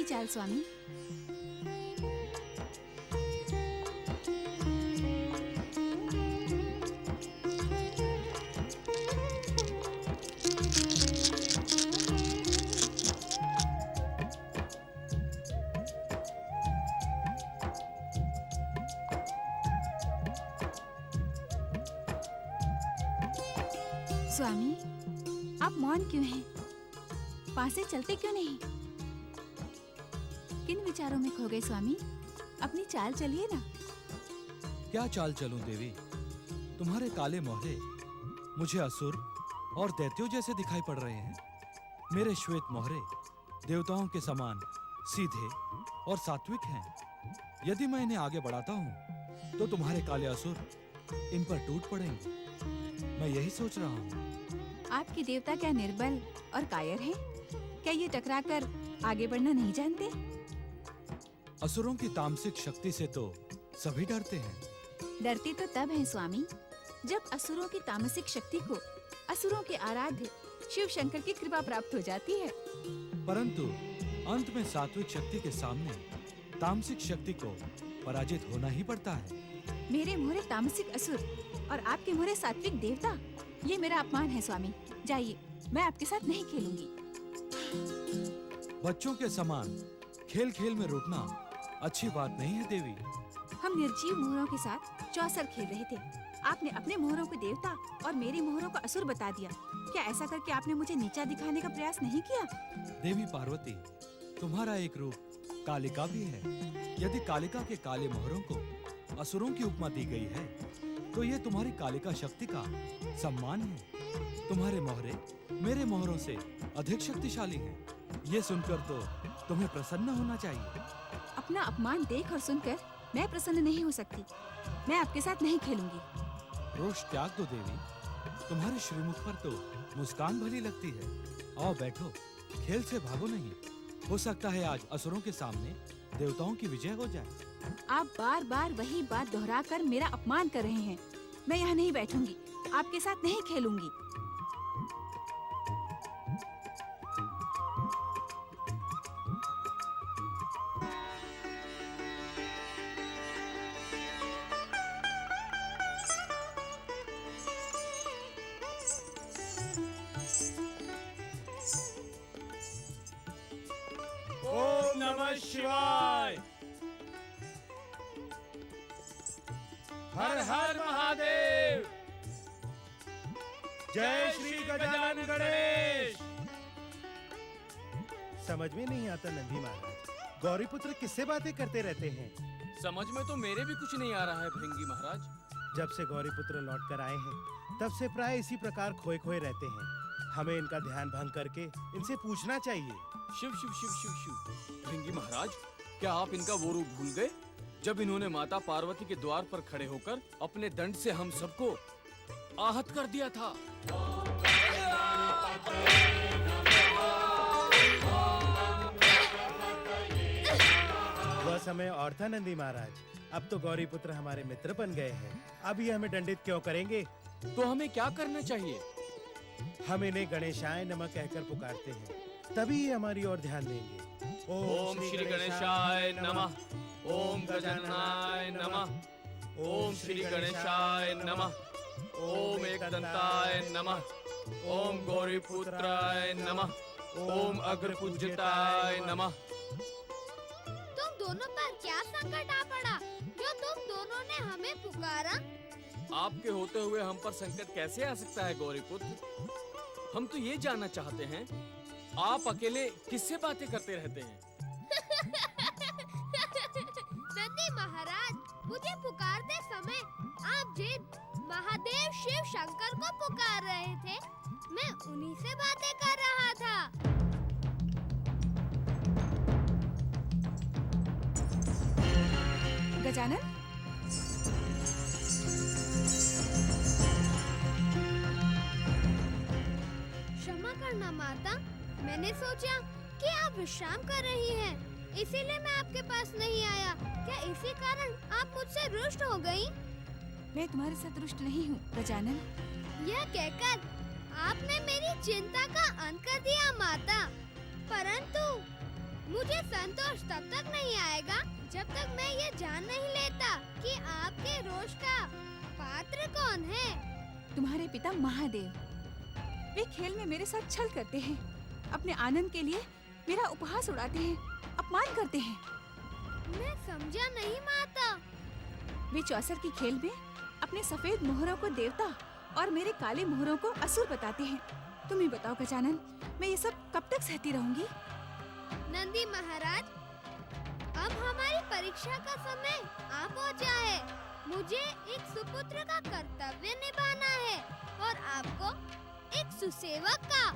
चाल स्वामी। स्वामी, आप मौन क्यों हैं? पास से चलते क्यों नहीं? किन विचारों में खो गए स्वामी? अपनी चाल चलिए ना। क्या चाल चलूं देवी? तुम्हारे काले मोहरे मुझे असुर और दैत्यों जैसे दिखाई पड़ रहे हैं। मेरे श्वेत मोहरे देवताओं के समान सीधे और सात्विक हैं। यदि मैं इन्हें आगे बढ़ाता हूँ तो तुम्हारे काले असुर इन पर टूट पड़ेंगे। मैं यही सोच रहा हूँ। आपके देवता क्या निर्बल और कायर हैं? क्या ये टकराकर आगे बढ़ना नहीं जानते? असुरों की तामसिक शक्ति से तो सभी डरते हैं। डरते तो तब हैं स्वामी, जब असुरों की तामसिक शक्ति को असुरों के आराध्य शिव शंकर की कृपा प्राप्त हो जाती है। परंतु अंत में सात्विक शक्ति के सामने तामसिक शक्ति को पराजित होना ही पड़ता है। मेरे मोहरे तामसिक असुर और आपके मोहरे सात्विक देवता, ये मेरा अपमान है स्वामी। जाइए, मैं आपके साथ नहीं खेलूंगी। बच्चों के समान खेल खेल में रूठना अच्छी बात नहीं है देवी। हम निर्जीव मोहरों के साथ चौसर खेल रहे थे। आपने अपने मोहरों को देवता और मेरे मोहरों को असुर बता दिया। क्या ऐसा करके आपने मुझे नीचा दिखाने का प्रयास नहीं किया? देवी पार्वती, तुम्हारा एक रूप कालिका भी है। यदि कालिका के काले मोहरों को असुरों की उपमा दी गई है तो ये तुम्हारी कालिका शक्ति का सम्मान है। तुम्हारे मोहरे मेरे मोहरों से अधिक शक्तिशाली हैं। ये सुनकर तो तुम्हें प्रसन्न होना चाहिए। अपना अपमान देख और सुनकर मैं प्रसन्न नहीं हो सकती। मैं आपके साथ नहीं खेलूंगी। रोष त्याग दो देवी। तुम्हारे श्रीमुख पर तो मुस्कान भली लगती है। आओ बैठो, खेल से भागो नहीं। हो सकता है आज असुरों के सामने देवताओं की विजय हो जाए। आप बार बार वही बात दोहराकर मेरा अपमान कर रहे हैं। मैं यहाँ नहीं बैठूंगी, आपके साथ नहीं खेलूंगी। ओम नमः शिवाय। हर हर महादेव। जय श्री गजानन गणेश। समझ में नहीं आता नंदी महाराज, गौरीपुत्र किससे बातें करते रहते हैं? समझ में तो मेरे भी कुछ नहीं आ रहा है भृंगी महाराज। जब से गौरीपुत्र लौट कर आए हैं तब से प्राय इसी प्रकार खोए खोए रहते हैं। हमें इनका ध्यान भंग करके इनसे पूछना चाहिए। शिव शिव शिव शिव शिव। भृंगी महाराज, क्या आप इनका वो रूप भूल गए जब इन्होंने माता पार्वती के द्वार पर खड़े होकर अपने दंड से हम सबको आहत कर दिया था? वह समय और था नंदी महाराज। अब तो गौरीपुत्र हमारे मित्र बन गए हैं। अब ये हमें दंडित क्यों करेंगे? तो हमें क्या करना चाहिए? हम इन्हें गणेशाय नमः कहकर पुकारते हैं, तभी ये हमारी ओर ध्यान देंगे। ओम श्री गणेशाय नमः। ओम गजाननाय नमः। ओम श्री गणेशाय नमः। ओम एकदंताय नमः। ओम गौरीपुत्राय नमः। ओम अग्रपूज्यताय नमः। तुम दोनों पर क्या संकट आ पड़ा जो तुम दोनों ने हमें पुकारा? आपके होते हुए हम पर संकट कैसे आ सकता है गौरीपुत्र? हम तो ये जानना चाहते हैं, आप अकेले किससे बातें करते रहते हैं? नंदी महाराज, मुझे पुकारते समय आप जिन महादेव शिव शंकर को पुकार रहे थे, मैं उन्हीं से बातें कर रहा था। गजानन, क्षमा करना माता, मैंने सोचा कि आप विश्राम कर रही हैं, इसीलिए मैं आपके पास नहीं आया। क्या इसी कारण आप मुझसे रुष्ट हो गईं? मैं तुम्हारे साथ रुष्ट नहीं हूँ गजानन। यह कहकर आपने मेरी चिंता का अंत कर दिया माता, परंतु मुझे संतोष तब तक नहीं आएगा जब तक मैं ये जान नहीं लेता कि आपके रोष का पात्र कौन है। तुम्हारे पिता महादेव। वे खेल में मेरे साथ छल करते हैं, अपने आनंद के लिए मेरा उपहास उड़ाते हैं, अपमान करते हैं। मैं समझा नहीं माता। वे चौसर की खेल में अपने सफेद मोहरों को देवता और मेरे काले मोहरों को असुर बताते हैं। तुम ही बताओ गजानन, मैं ये सब कब तक सहती रहूंगी? नंदी महाराज, अब हमारी परीक्षा का समय आ पहुंचा है। मुझे एक सुपुत्र का कर्तव्य निभाना है और आपको एक सुसेवक का।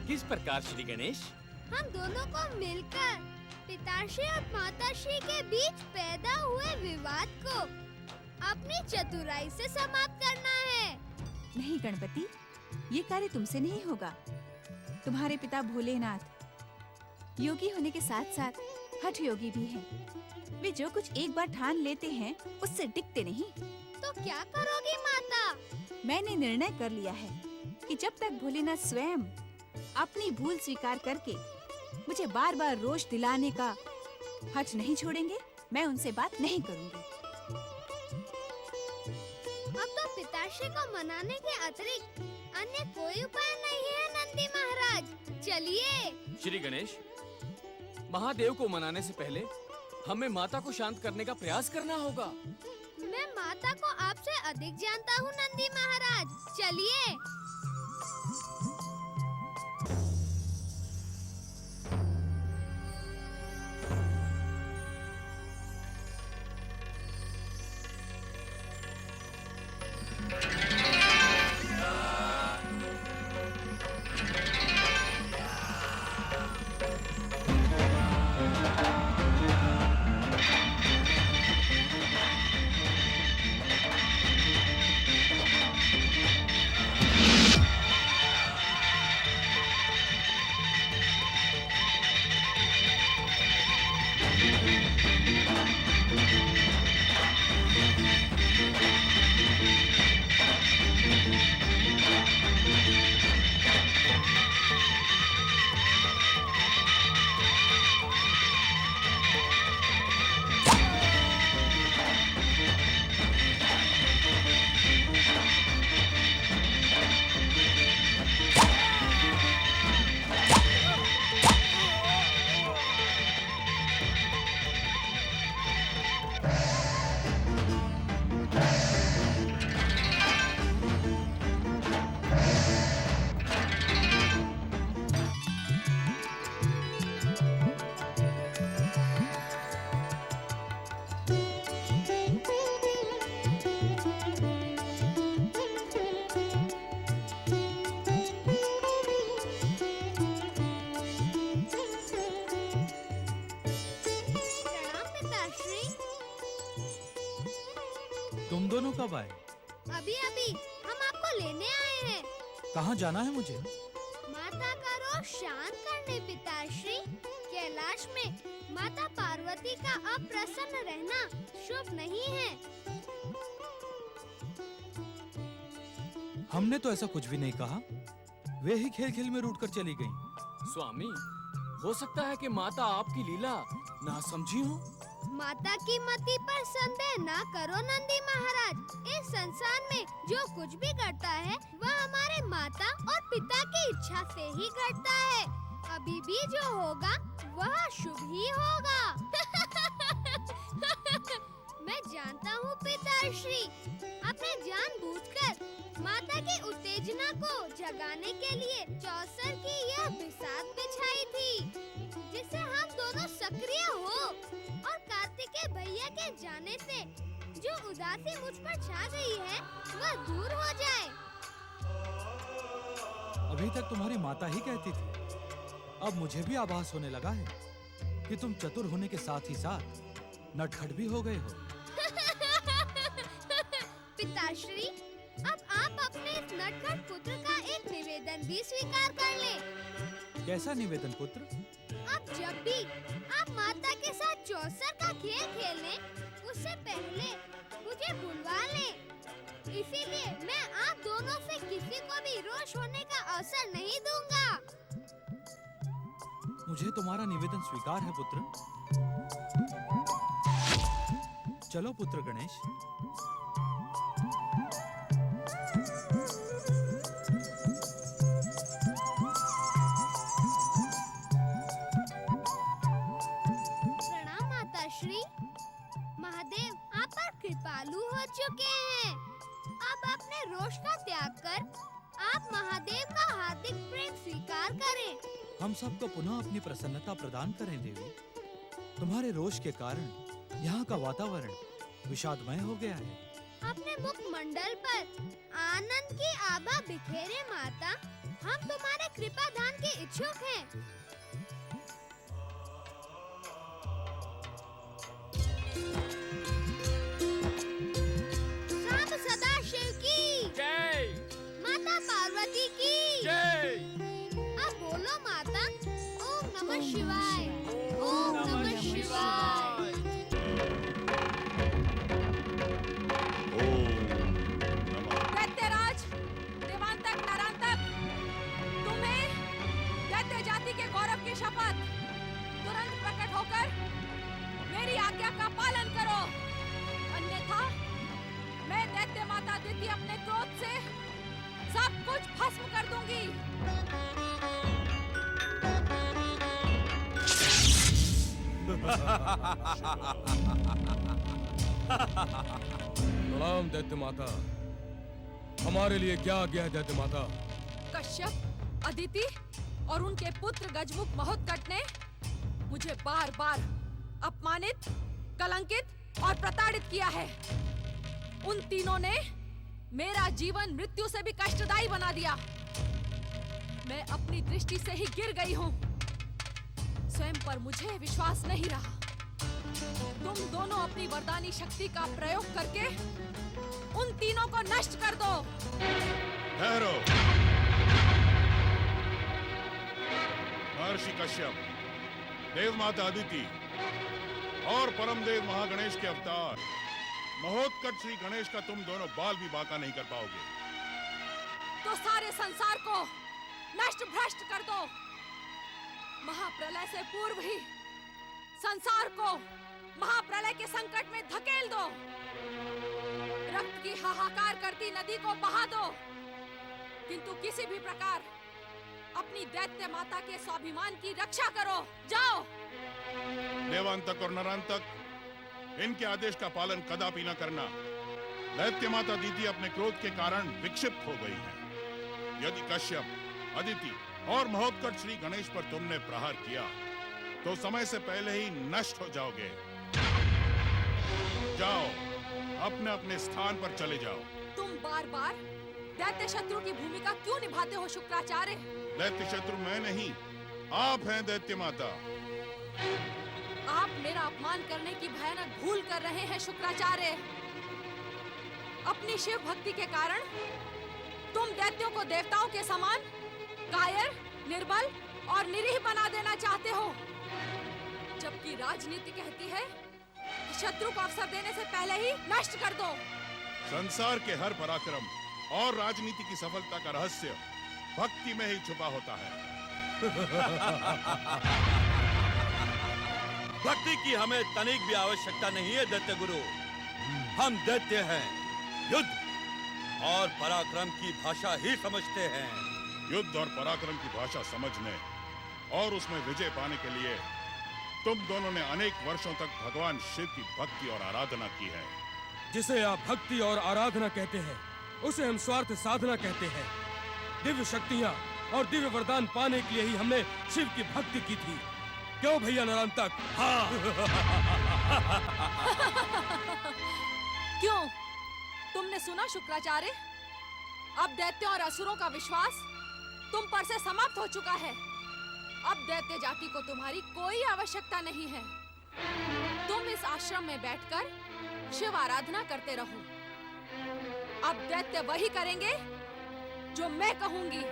किस प्रकार श्री गणेश? हम दोनों को मिलकर पिताश्री और माताश्री के बीच पैदा हुए विवाद को अपनी चतुराई से समाप्त करना है। नहीं गणपति, ये कार्य तुमसे नहीं होगा। तुम्हारे पिता भोलेनाथ योगी होने के साथ साथ हठ योगी भी हैं। वे जो कुछ एक बार ठान लेते हैं उससे टिकते नहीं। तो क्या करोगी माता? मैंने निर्णय कर लिया है कि जब तक भोलेनाथ स्वयं अपनी भूल स्वीकार करके मुझे बार बार रोष दिलाने का हठ नहीं छोड़ेंगे, मैं उनसे बात नहीं करूंगी। अब तो पिताश्री को मनाने के अतिरिक्त अन्य कोई उपाय नहीं है नंदी महाराज। चलिए। श्री गणेश, महादेव को मनाने से पहले हमें माता को शांत करने का प्रयास करना होगा। मैं माता को आपसे अधिक जानता हूँ नंदी महाराज। चलिए। तुम दोनों कब आए? अभी अभी हम आपको लेने आए हैं। कहाँ जाना है मुझे? माता का रोष शांत करने पिताश्री। कैलाश में माता पार्वती का अप्रसन्न रहना शुभ नहीं है। हमने तो ऐसा कुछ भी नहीं कहा। वे ही खेल खेल में रूठ कर चली गईं। स्वामी, हो सकता है कि माता आपकी लीला ना समझी हो। माता की मति पर संदेह ना करो नंदी महाराज। इस संसार में जो कुछ भी घटता है वह हमारे माता और पिता की इच्छा से ही घटता है। अभी भी जो होगा वह शुभ ही होगा। मैं जानता हूँ पिताश्री, आपने जानबूझकर माता की उत्तेजना को जगाने के लिए चौसर की यह बिसात बिछाई थी, जिससे हम दोनों सक्रिय हो और कार्तिकेय भैया के जाने से जो उदासी मुझ पर छा गई है वह दूर हो जाए। अभी तक तुम्हारी माता ही कहती थी, अब मुझे भी आभास होने लगा है कि तुम चतुर होने के साथ ही साथ नटखट भी हो गए हो। पिताश्री, अब आप अपने इस नटखट पुत्र का एक निवेदन भी स्वीकार कर लें। कैसा निवेदन पुत्र? अब जब भी आप माता के साथ चौसर का खेल खेलें, उससे पहले मुझे बुलवा लें। इसीलिए मैं आप दोनों से किसी को भी रोष होने का अवसर नहीं दूंगा। मुझे तुम्हारा निवेदन स्वीकार है पुत्र। चलो पुत्र गणेश। प्रणाम माता श्री। महादेव आप पर कृपालु हो चुके हैं। अब अपने रोष का त्याग कर आप महादेव का हार्दिक प्रेम स्वीकार करें। हम सबको पुनः अपनी प्रसन्नता प्रदान करें देवी। तुम्हारे रोष के कारण यहाँ का वातावरण विषादमय हो गया है। अपने मुख मंडल पर आनंद की आभा बिखेरे माता। हम तुम्हारे कृपा दान के इच्छुक हैं। सांब सदा शिव की जय माता पार्वती की जय। अब बोलो माता। ओम नमः शिवाय। ओम नमः शिवाय। दैत्यराज, देवांतक, नरांतक, तुम्हें दैत्य जाति के गौरव की शपथ। तुरंत प्रकट होकर मेरी आज्ञा का पालन करो, अन्यथा मैं दैत्य माता अदिति अपने क्रोध से सब कुछ भस्म कर दूंगी। प्रणाम दैत्य माता। हमारे लिए क्या आज्ञा है दैत्य माता? कश्यप, अदिति और उनके पुत्र गजमुख महोत्कट ने मुझे बार बार अपमानित, कलंकित और प्रताड़ित किया है। उन तीनों ने मेरा जीवन मृत्यु से भी कष्टदायी बना दिया। मैं अपनी दृष्टि से ही गिर गई हूँ। स्वयं पर मुझे विश्वास नहीं रहा। तुम दोनों अपनी वरदानी शक्ति का प्रयोग करके उन तीनों को नष्ट कर दो। ठहरो। महर्षि कश्यप, देव माता अदिति और परम देव महागणेश के अवतार महोत्कट श्री गणेश का तुम दोनों बाल भी बांका नहीं कर पाओगे। तो सारे संसार को नष्ट भ्रष्ट कर दो। महाप्रलय से पूर्व ही संसार को महाप्रलय के संकट में धकेल दो। रक्त की हाहाकार करती नदी को बहा दो, किंतु किसी भी प्रकार अपनी दैत्य माता के स्वाभिमान की रक्षा करो। जाओ। देवांतक और नरांतक, इनके आदेश का पालन कदापि न करना। दैत्य माता दीदी अपने क्रोध के कारण विक्षिप्त हो गई हैं। यदि कश्यप, अदिति और महोत्कट श्री गणेश पर तुमने प्रहार किया तो समय से पहले ही नष्ट हो जाओगे। जाओ, अपने अपने स्थान पर चले जाओ। तुम बार बार दैत्य शत्रु की भूमिका क्यों निभाते हो शुक्राचार्य? दैत्य शत्रु मैं नहीं, आप हैं दैत्य माता। आप मेरा अपमान करने की भयानक भूल कर रहे हैं शुक्राचार्य। अपनी शिव भक्ति के कारण तुम दैत्यों को देवताओं के समान कायर, निर्बल और निरीह बना देना चाहते हो, जबकि राजनीति कहती है कि शत्रु को अवसर देने से पहले ही नष्ट कर दो। संसार के हर पराक्रम और राजनीति की सफलता का रहस्य भक्ति में ही छुपा होता है। भक्ति की हमें तनिक भी आवश्यकता नहीं है दैत्य गुरु। हम दैत्य हैं, युद्ध और पराक्रम की भाषा ही समझते हैं। युद्ध और पराक्रम की भाषा समझने और उसमें विजय पाने के लिए तुम दोनों ने अनेक वर्षों तक भगवान शिव की भक्ति और आराधना की है। जिसे आप भक्ति और आराधना कहते हैं, उसे हम स्वार्थ साधना कहते हैं। दिव्य शक्तियाँ और दिव्य वरदान पाने के लिए ही हमने शिव की भक्ति की थी। क्यों भैया नरांतक? हाँ। क्यों? तुमने सुना शुक्राचार्य? अब दैत्यों और असुरों का विश्वास तुम पर से समाप्त हो चुका है। अब दैत्य जाति को तुम्हारी कोई आवश्यकता नहीं है। तुम इस आश्रम में बैठकर शिव आराधना करते रहो। अब दैत्य वही करेंगे जो मैं कहूंगी।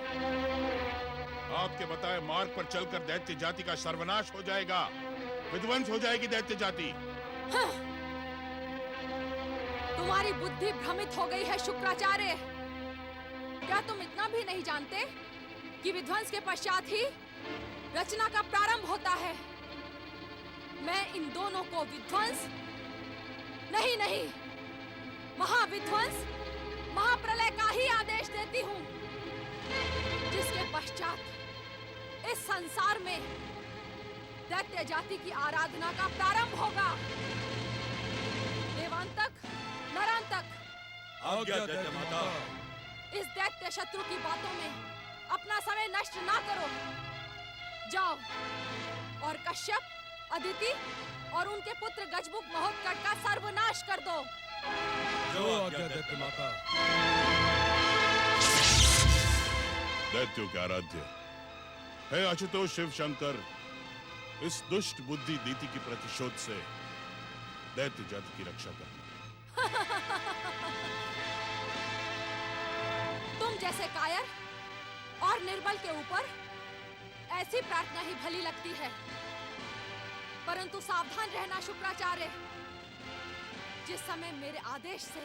आपके बताए मार्ग पर चलकर दैत्य जाति का सर्वनाश हो जाएगा, विध्वंस हो जाएगी दैत्य जाति। हाँ। तुम्हारी बुद्धि भ्रमित हो गई है शुक्राचार्य। क्या तुम इतना भी नहीं जानते कि विध्वंस के पश्चात ही रचना का प्रारंभ होता है। मैं इन दोनों को विध्वंस नहीं, महाविध्वंस, महाप्रलय का ही आदेश देती हूँ, जिसके पश्चात इस संसार में दैत्य जाति की आराधना का प्रारंभ होगा। देवांतक, नरांतक, आज्ञा दैत्य माता। इस दैत्य शत्रु की बातों में अपना समय नष्ट ना करो। जाओ और कश्यप, अदिति और उनके पुत्र गजमुख महोत्कट का सर्वनाश कर दो। जो आज्ञा दैत्य माता। दैत्यों के आराध्य है आशुतोष शिव शंकर, इस दुष्ट बुद्धि दीति की प्रतिशोध से दैत्य जाति की रक्षा करना। तुम जैसे कायर और निर्बल के ऊपर ऐसी प्रार्थना ही भली लगती है, परंतु सावधान रहना शुक्राचार्य। जिस समय मेरे आदेश से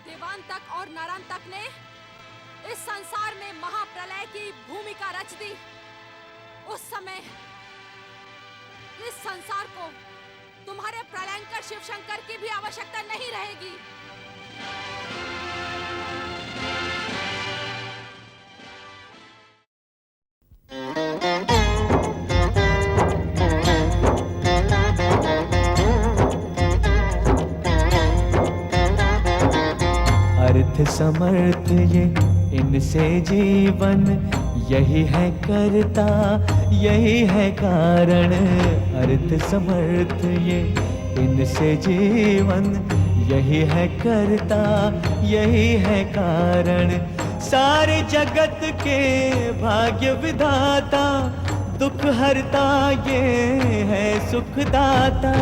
देवांतक और नरांतक ने इस संसार में महाप्रलय की भूमिका रच दी, उस समय इस संसार को तुम्हारे प्रलयंकर शिव शंकर की भी आवश्यकता नहीं रहेगी। अर्थ समर्थ ये इनसे जीवन, यही है करता यही है कारण। अर्थ समर्थ ये इनसे जीवन, यही है करता यही है कारण। सारे जगत के भाग्य विधाता, दुख हरता ये है सुखदाता।